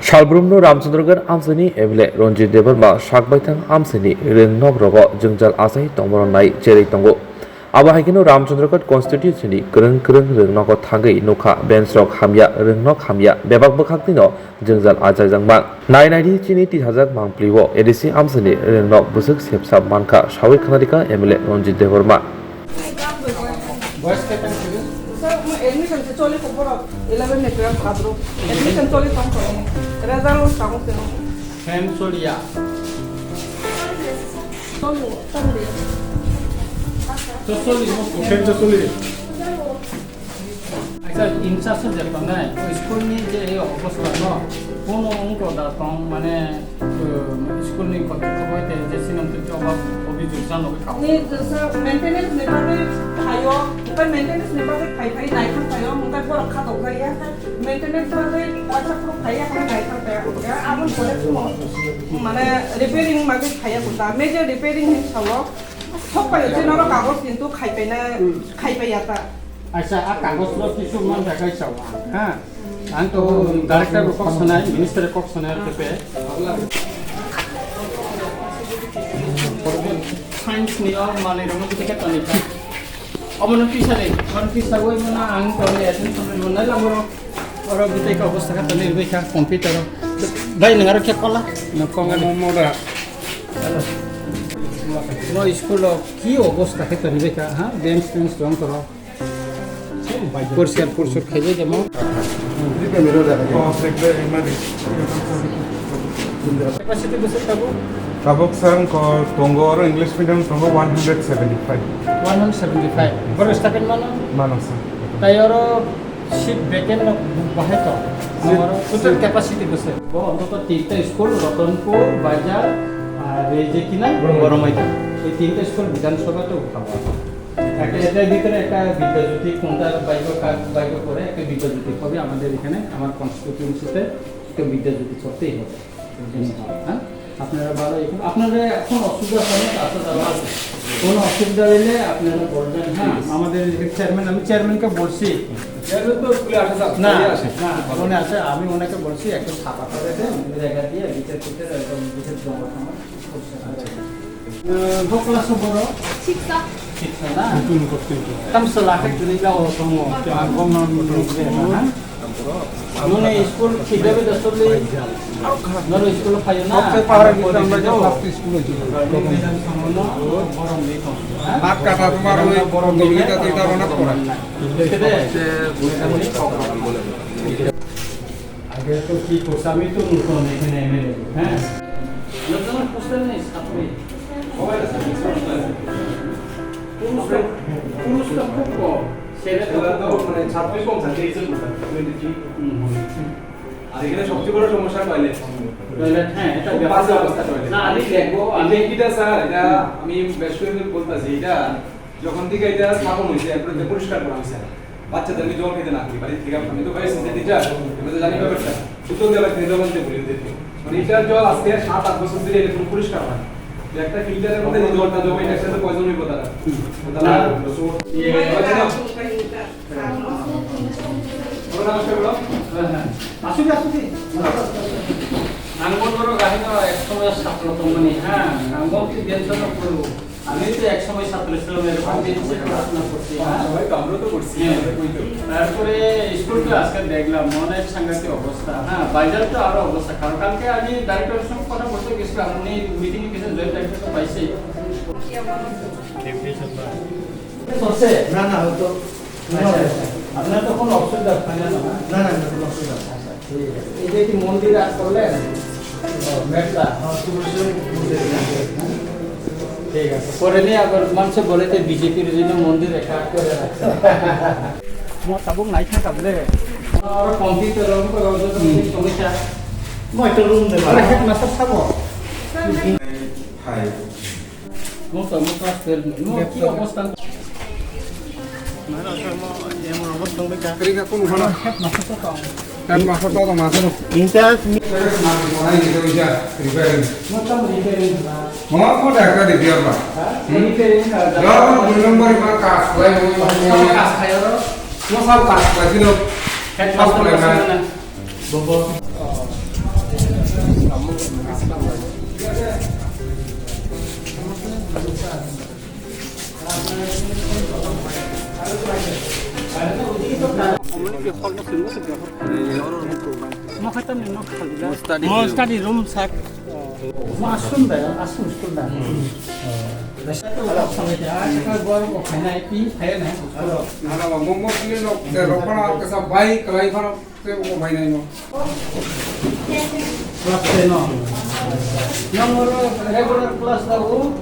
Shalbrumno Ramchandrogar Amsani Evle Ronjit Devarma Shakbaitang Amsani Ring Nogrogo Jungjal Asai Tomoronai Cherry Tongo Abahikino Ramchandrogar Constitution Kurung Ring Nogo Tangai Noka Bensrock Hamya Ring Nok Hamya Bebak Bakakino Jungjal Ajajangma 990 Chini Tihazak Mangpliwo Edisi Amsani Ring Nok Busuk Sepsab Manka Shawi Kanadika Emile Ronjit Devarma Admission se chole ko bora 11 ne kaya khadro admission chole tom ko result stamo se Fem solia. solo tambe To soli mo fem to soli. আচ্ছা ইনসাসে যেটা না school নি যে এই অবস্থা না কোন অঙ্ক দাতং মানে স্কুল নি কত কইতে যে সিনাম তো অভাব অভিযোগ জানো কাও ni sa maintenance ne ba thayo pa maintenance ne ba phai phai nai kham thayo muka bora khato ga ya maintenance ba acha pro phaya kham nai kham thayo ya amon kole mo mane repairing ma ke phaya ko ta me je repairing he thawo thok pa je no kagos kintu khai pe yata আচ্ছা আর কাগজগুলো কিছু মান দেখাই চাও হ্যাঁ আমি তো director কক্সনায় মিনিস্টারের কক্সনায় থেকে সায়েন্স নিয়ম মানে রকম থেকে তনিকা অবনতি সালে অবনতি সাগৈ মানে আং তলে এটেনশন মনে লাগর ওর বিতেক অবস্থা কা তলে বেকা কম্পিউটার ভাই নগার কে কলা নকঙ্গা মোমরা নো স্কুল কি অবস্থা কে তলে বেকা হ্যাঁ বেঞ্চ টেন্স রং করো পরিষ্কার পরিচ্ছন্ন খেলে যেমন ক্যাপাসিটি বসে থাকবো Tabuk sang ko Tongo or English medium Tongo 175. 175 বড় স্টাকেন মানে Mano sir. তাই ওর সিট ভ্যাকেন্ট বাহে তো আমার টোটাল ক্যাপাসিটি বসে অন্তত তিনটা স্কুল রতনপুর বাজার আর এই যে কিনা বড়মাইটা এই তিনটা স্কুল বিধানসভাতে উঠাবো একটা এটার ভিতরে একটা বিদ্যাজ্যোতি কোনটা বাইক করে একটা বিদ্যাজ্যোতি হবে আমাদের এখানে আমার কনস্টিটিউয়েন্সিতে একটা বিদ্যাজ্যোতি করতেই হবে হ্যাঁ আপনারা ভালো আপনারা এখন অসুবিধা হয় না কোনো অসুবিধা হলে আপনারা বলবেন হ্যাঁ আমাদের চেয়ারম্যান আমি চেয়ারম্যানকে বলছি চেয়ারম্যান তো স্কুলে আসে না না মনে আছে আমি ওনাকে বলছি একটা ছাপা করে দেন জায়গা দিয়ে বিচার করতে একদম বিচার জমা ভোকলাস বড় siksa siksa na kam salakit dili ka o tomo agom na na nune school khidabe dasole none school phayo na Sabse pahara kita আমরা যে ফার্স্ট স্কুলে ছিল গরম নেই তো নাক কাটা তোমার ওই বড় দলিটা এটা অনেক পড়া আগে তো কি করছ আমি তো নতুন এখানে এমএলএ হ্যাঁ নতুন পোস্টার নেই ছাত্রী পুরুষটা খুব কম ছেলেটা তো মানে ছাত্রী কম থাকে এই জন্য 23 আর এখানে সবচেয়ে বড় সমস্যা টয়লেট হ্যাঁ এটা বাজে অবস্থা টয়লেট না আমি দেখবো আমি কিটা স্যার এটা আমি বেশ করে বলতাছি এটা যখন থেকে এটা স্থাপন হয়েছে এরপর যে পরিষ্কার করা হয়েছে বাচ্চাদেরকে জল খেতে না দিই বাড়ি থেকে আমি তো পাইছি যে এটা আমি তো জানি ব্যাপারটা সুতরাং দেবার থেকে জল আনতে বলি ওদেরকে মানে এটার জল আজকে 7-8 বছর ধরে এটা পুরো পরিষ্কার হয় একটা ফিল্টারের মধ্যে যে জলটা জমে এটা একসাথে পয়জন হইব তারা তারা আসুক নাঙ্গলবড় গাহিন এক সময় ছাত্র তমনি হ্যাঁ নাঙ্গল কি দেনজন করব আমি তো এক সময় ছাত্র ছিলাম এরকম দিনছে পড়াশোনা করছি হ্যাঁ সবাই তো আমরা তো করছি তারপরে স্কুলটা আজকে দেখলাম অনেক সাংঘাতিক অবস্থা হ্যাঁ বাজার তো আরো অবস্থা কারণ কালকে আমি ডাইরেক্টরের সঙ্গে কথা বলতে গেছিলাম উনি মিটিং এ গেছেন জয়েন্ট ডাইরেক্টর পাইছে চলছে না না হয়তো আপনার তো কোনো অসুবিধা হয় না না না কোনো অসুবিধা নেই। এই যে কি মন্দির আজ করলেন মেটলা ঠিক আছে করে নিয়ে আবার মানুষ বলে যে বিজেপির জন্য মন্দির একটা করে রাখছে তোমার তাবুক নাই থাকলে আর কম্পিউটার সমস্যা মই তো রুম দেব আরে হেড মাস্টার থাকো হাই মোট ক্লাস 12 কি অবস্থা এমন অবস্থা হবে চাকরি কা কোন হলো হেড মাস্টার তো কাল মাসে তো মাসে ইন্টার মনে দিতে হইছা রিপেয়ারিং মোটাম রিপেয়ারিং মনে কোন একটা দিতে পারবা রিপেয়ারিং যাও দুই নম্বর মা কাজ করে কাজ খাইও সব কাজ করে ছিল হেড মাস্টার বলবো Study room sak. Masuk dah, asal school dah. Sekarang baru kau kena IP, saya nih. Nah, mau pilih no, rokan kesal baik, kelai kan, saya mau baik nih no. Kelas 10. Nomor regular kelas tahu.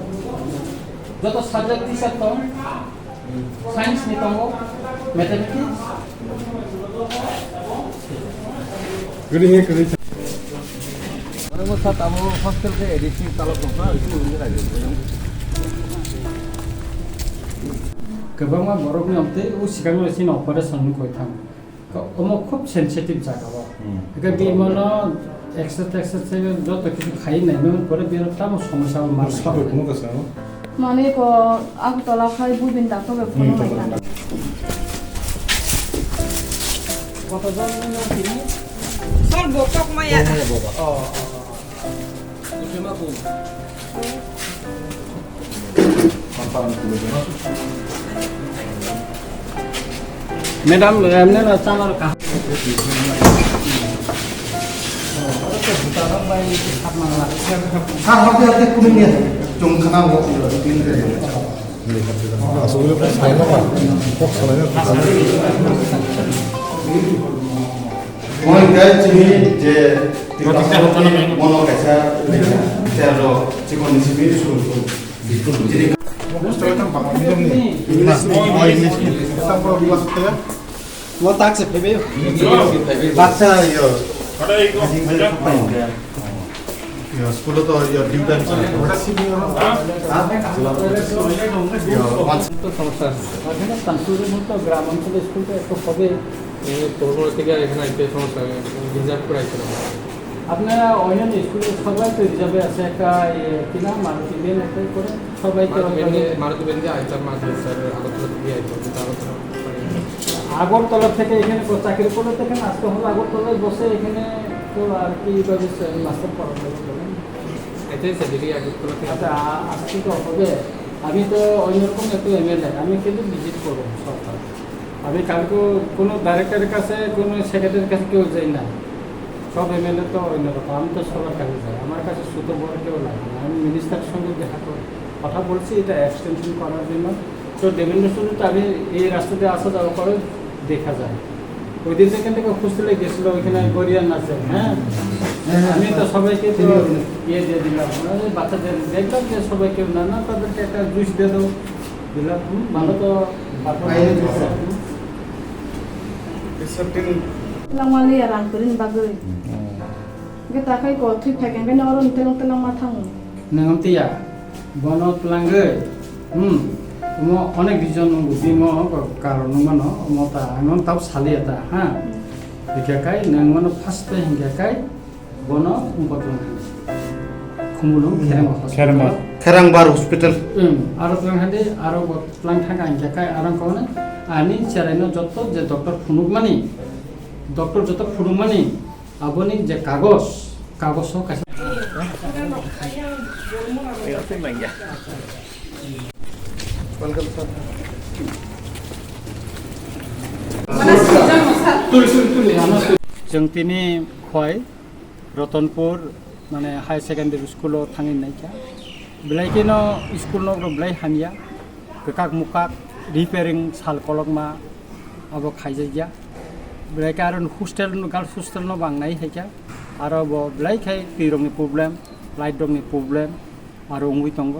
Joto subject di satu. Science nih tahu, mathematics. Kalau saat kamu hostel ke edisi kalau tuh itu mungkin aja. Kebanyakan borok ni amte, usikan lo sini operation kau tham. Kau খুব sensitive jaga ba. Jika di mana exercise joto কিছু খাই নাই, memang pore biar tamu সমস্যা মারস পাবে। মানে ko aku tolak khai bubin tak ko be phone mai na কতজন তিনি? Sol bokok maya. Madam, हमने ना चावल कहा। Moi cái chimi je mono kaisa terlo chikon chimi su jadi Mau tak sepepe? baca yo yo school to yo diutan তো সমস্যা আছে এখানে কানপুরের মতো গ্রাম অঞ্চলের স্কুলটা একটু হবে তোর থেকে এখানে আইতে সমস্যা রিজার্ভ করে আইতে আপনারা অন্যান্য স্কুলে সবাই তো রিজার্ভে আছে একটা কিনা মারুতি বেন একটা করে সবাইকে মারুতি বেঞ্জে আইতাম মাঝে স্যার আগরতলা থেকে আইতো কিন্তু আগরতলা থেকে এখানে চাকরি করলে তো এখানে আসতে হবে আগরতলায় বসে এখানে তো আর কি মাস্টার পড়ানো বলেন এটাই সেদিকে আগরতলা থেকে আচ্ছা আসতে তো হবে আমি তো অন্যরকম একটু এমএলএ আমি কিন্তু ভিজিট করবো সরকার আমি কালকে কোনো ডাইরেক্টরের কাছে কোনো সেক্রেটারির কাছে কেউ যাই না সব এমএলএ তো অন্যরকম আমি তো সবার কাছে যাই আমার কাছে সুতো বড় কেউ লাগে না আমি মিনিস্টারের সঙ্গে দেখা করে কথা বলছি এটা এক্সটেনশন করার জন্য তো দেবেন্দ্র শুধু তো আমি এই রাস্তাতে আসা যাওয়া করে দেখা যায় ওই দিন সেখান থেকে খুঁজতে গেছিলো ওইখানে গরিয়ার নাচে হ্যাঁ আমি তো সবাইকে তো ইয়ে দিয়ে দিলাম বাচ্চাদের দেখলাম যে সবাই কেউ না না তাদেরকে একটা জুস দিয়ে দেবো দিলাম ভালো তো lang wali ya ran kurin bagai kita kai ko thik thaken ben oron telang mathang nanti ya bono pelangge mo অনেক জন বুদ্ধি mo কারণ মানে মতা এমন তাও সালি এটা হ্যাঁ একাকাই নং মানে ফার্স্ট হিংকাকাই বনো উম্পতং খুমুলং খেরমা kerang bar hospital আরো প্লাং হাদে আরো প্লাং থাকা হিংকাকাই আরো কোনে আনি চেরাইনো যত যে ডক্টর ফুনুকমানি ডক্টর যত ফুনুকমানি আপনি যে কাগজ কাছে जों दिनै खय रतनपुर माने हाई सेकेन्डारि स्कुलाव थांनायखा बेलायखिनो स्कुलाव बेलाय हामिया गोकाक मुकाक रिपेयारिं साल कलकमा अब खाइजाया बेलायखा आरो हस्टेल गार्ल्स हस्टेल न बांनाय हायखा आरो बेलायखाय दैरंनि प्रब्लेम लाइट रंनि प्रब्लेम आरो उंगुइ दंग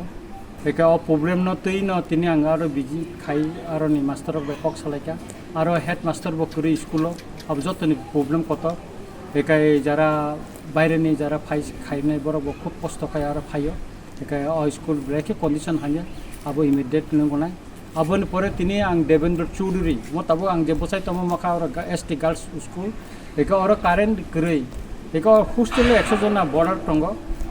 बेखा प्रब्लेम न तै न तिनि आं आरो बिजि खाइ आरो नि मास्टर बेकक सालायखा आरो हेड मास्टर बकुरि स्कुलाव अब जतनि प्रब्लेम कत बेखाय যারা বাইরেनि যারা फाइ खाइनाय बरबो खूब कष्ट खाय आरो फायो बेखाय स्कुल ब्रेके कन्डिशन हानिया अब इमिडिएट नंगनाय अबन परे तिनि आं देवेंद्र चौधुरी मताबो आं जे बसाय तम मखा और एसटी गर्ल्स स्कुल बेखा और कारेन्ट गरै बेखा हस्टेल 100 जना बर्डार दंग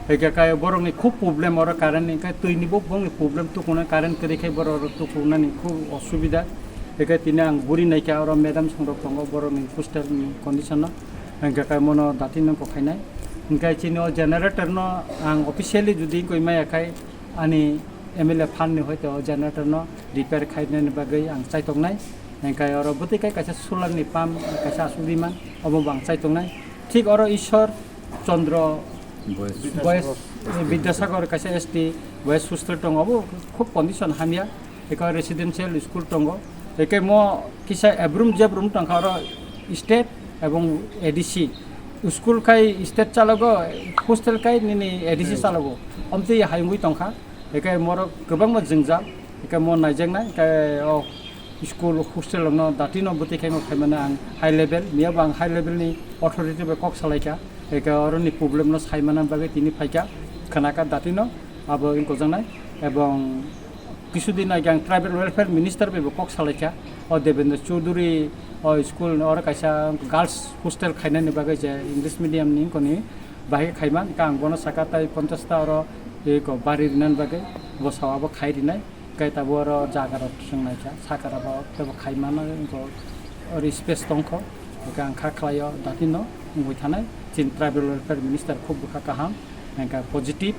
बेखाय बरंनि खूब प्रब्लेम और कारेन्ट निखाय तैनिबो बंनि प्रब्लेम तो कोना कारेन्ट करिखाय बर तो कोनानि खूब असुबिदा बेखाय तिनि आं बुरि नायखा और मेडाम संरक दंग बरंनि हस्टेल कन्डिशन बेखाय मन दाति नंको खायनाय ओंखाय चिनो जेनारेटर न आं अफिसियली जुदि गयमायाखाय आनि MLA फाननो हयতো जेनेरेटर न रिपेयर खायनायनि बागै आं चाइथंनाय एंखाय अर बतिकाय कायसा सोलारनि पाम्प कायसा आसुदिमान अबो बां चाइथंनाय ठीक अर ईश्वर चंद्र बयस विद्यासागर कायसा एसटी बयस हस्टेल दङ अबो खूब कन्डिशन हामिया एका रेसिडेंशियल स्कुल दङ एके म किसा एब्रुम जेब्रुम टंका अर स्टेट एवं एडीसी स्कुल खाय स्टेट चालगो हस्टेल खाय निनि एडीसी चालगो अमते हायमुइ टंका एके मोर गोबां म जोंजा एके म नायजेंनाय एके स्कुल हस्टेल न दाटिनो बतिखाय न थायमाने आं हाई लेभेल मिया बां हाई लेभेलनि अथॉरिटी बे कक सालायका एके अरनि प्रॉब्लेम न सायमाना बागै तिनि फायका खानाका दाटिनो आबो इनको जानाय एवं কিছুদিন আগে आं ट्राइबल वेलफेयर मिनिस्टर बे कक सालायका देवेंद्र चौधरी स्कुल और कायसा गार्ल्स हस्टेल खायनायनि बागै जे इंग्लिश मीडियमनि कोनि बाहाय खायमान का आं बनो साकाताय 50टा और एक बारि रिनान बागै बसावाबो खायरिनाय कायताबो और जागार संनायका साकाराबो तब खायमान इनको और स्पेस दंखो का आं खाख्लायो दातिनो बुंबाय थानाय जिन ट्राइबल वेलफेयर मिनिस्टर खूब बुखा काहाम एंका पजिटिव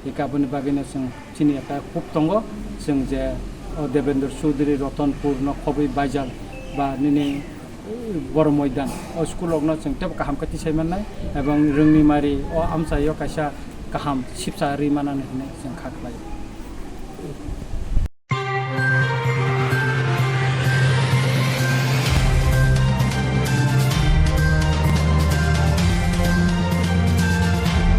एकाबोनि बागैनो जों चिनि एका खूब दङ जों जे देवेंद्र चौधरी रतनपुर न खबै बायजाल बा निनि बर मैदान स्कुलाव न जों तेब काहाम कति सायमाननाय एवं रोंनिमारि आमसायो कायसा काहाम सिपसा रिमानानै जों खाख्लायो